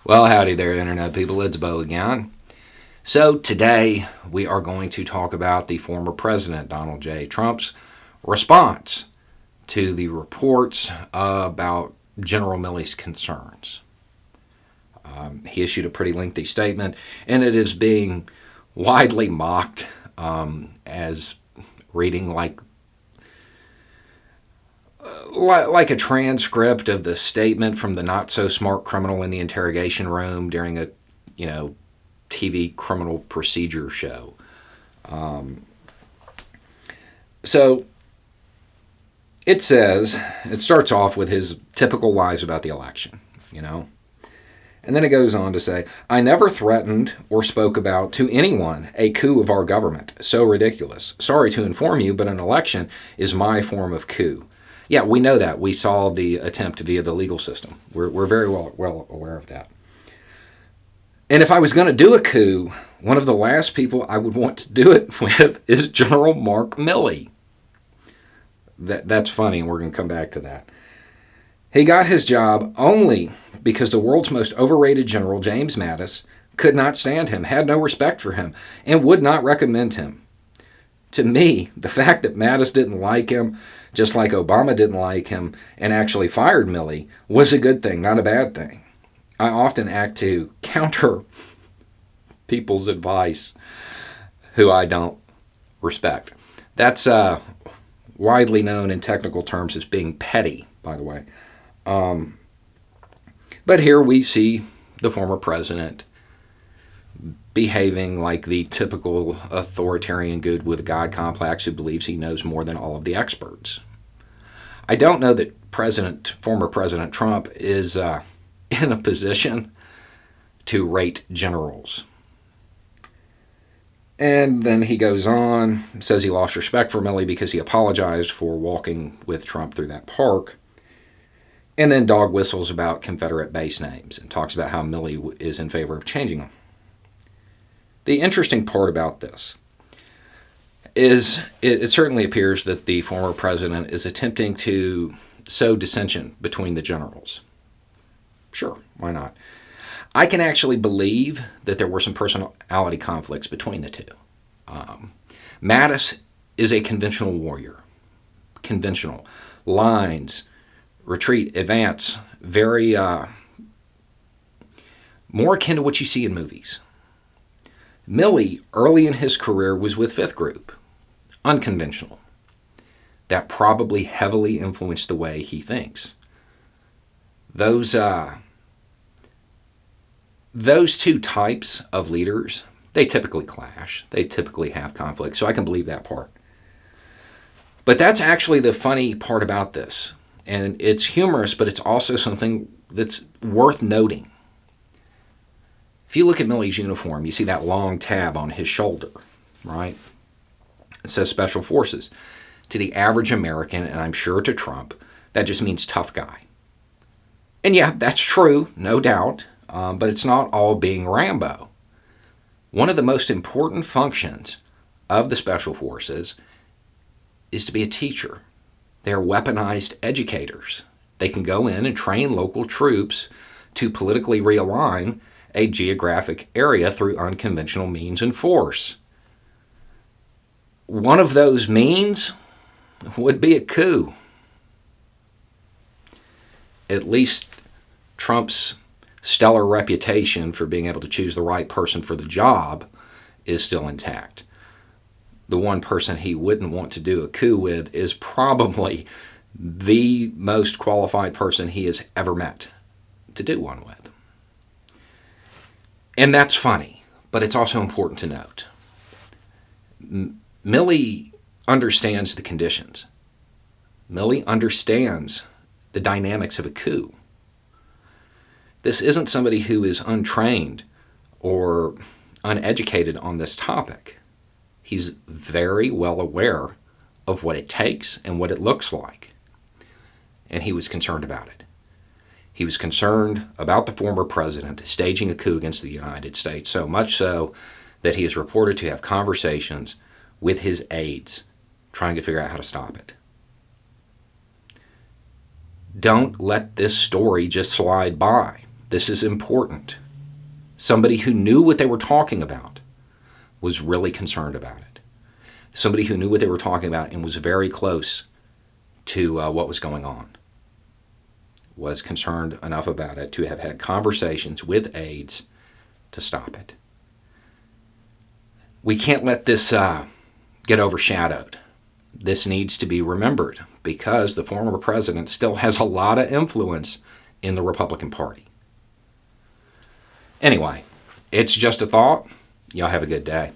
Well, howdy there, Internet people. It's Bo again. So, today we are going to talk about the former President Donald J. Trump's response to the reports about General Milley's concerns. He issued a pretty lengthy statement, and it is being widely mocked as reading like a transcript of the statement from the not so smart criminal in the interrogation room during a TV criminal procedure show. So it starts off with his typical lies about the election, and then it goes on to say, I never threatened or spoke about to anyone a coup of our government. So ridiculous. Sorry to inform you, but an election is my form of coup. Yeah, we know that. We saw the attempt via the legal system. We're very well aware of that. And if I was going to do a coup, one of the last people I would want to do it with is General Mark Milley. That's funny, and we're going to come back to that. He got his job only because the world's most overrated general, James Mattis, could not stand him, had no respect for him, and would not recommend him. To me, the fact that Mattis didn't like him, just like Obama didn't like him, and actually fired Milley, was a good thing, not a bad thing. I often act to counter people's advice who I don't respect. That's widely known in technical terms as being petty, by the way. But here we see the former president behaving like the typical authoritarian good with a God complex who believes he knows more than all of the experts. I don't know that former President Trump is in a position to rate generals. And then he goes on, says he lost respect for Milley because he apologized for walking with Trump through that park. And then dog whistles about Confederate base names and talks about how Milley is in favor of changing them. The interesting part about this is it certainly appears that the former president is attempting to sow dissension between the generals. Sure, why not? I can actually believe that there were some personality conflicts between the two. Mattis is a conventional warrior. Conventional. Lines, retreat, advance, very more akin to what you see in movies. Milley, early in his career, was with Fifth Group. Unconventional. That probably heavily influenced the way he thinks. Those two types of leaders, they typically clash. They typically have conflict, so I can believe that part. But that's actually the funny part about this. And it's humorous, but it's also something that's worth noting. If you look at Milley's uniform, you see that long tab on his shoulder, right? It says Special Forces. To the average American, and I'm sure to Trump, that just means tough guy. And yeah, that's true, no doubt, but it's not all being Rambo. One of the most important functions of the Special Forces is to be a teacher. They're weaponized educators. They can go in and train local troops to politically realign a geographic area through unconventional means and force. One of those means would be a coup. At least Trump's stellar reputation for being able to choose the right person for the job is still intact. The one person he wouldn't want to do a coup with is probably the most qualified person he has ever met to do one with. And that's funny, but it's also important to note. Milley understands the conditions. Milley understands the dynamics of a coup. This isn't somebody who is untrained or uneducated on this topic. He's very well aware of what it takes and what it looks like. And he was concerned about it. He was concerned about the former president staging a coup against the United States, so much so that he is reported to have conversations with his aides trying to figure out how to stop it. Don't let this story just slide by. This is important. Somebody who knew what they were talking about was really concerned about it. Somebody who knew what they were talking about and was very close to what was going on was concerned enough about it to have had conversations with aides to stop it. We can't let this get overshadowed. This needs to be remembered because the former president still has a lot of influence in the Republican Party. Anyway, it's just a thought. Y'all have a good day.